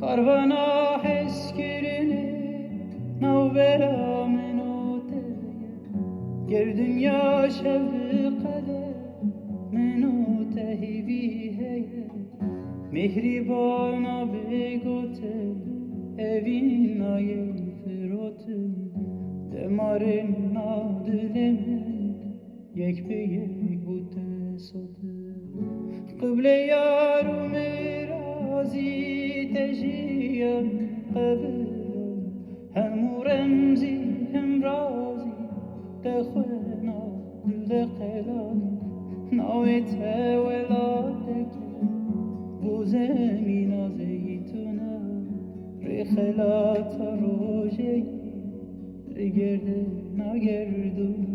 کاروانا حس کرنه نو برا منوته گر دنیا شب قده منوته هیویه مهربانا بگوته evin ayı fırotun Demarın nadlemen Yek be yek bute sotu Kıble yarım erazi teciyem Kıbılım Hem remzi hem razi Dekhvena dilde kelam Navete veladeke Bu zemina zeytuna خلات روزی گرده نگردون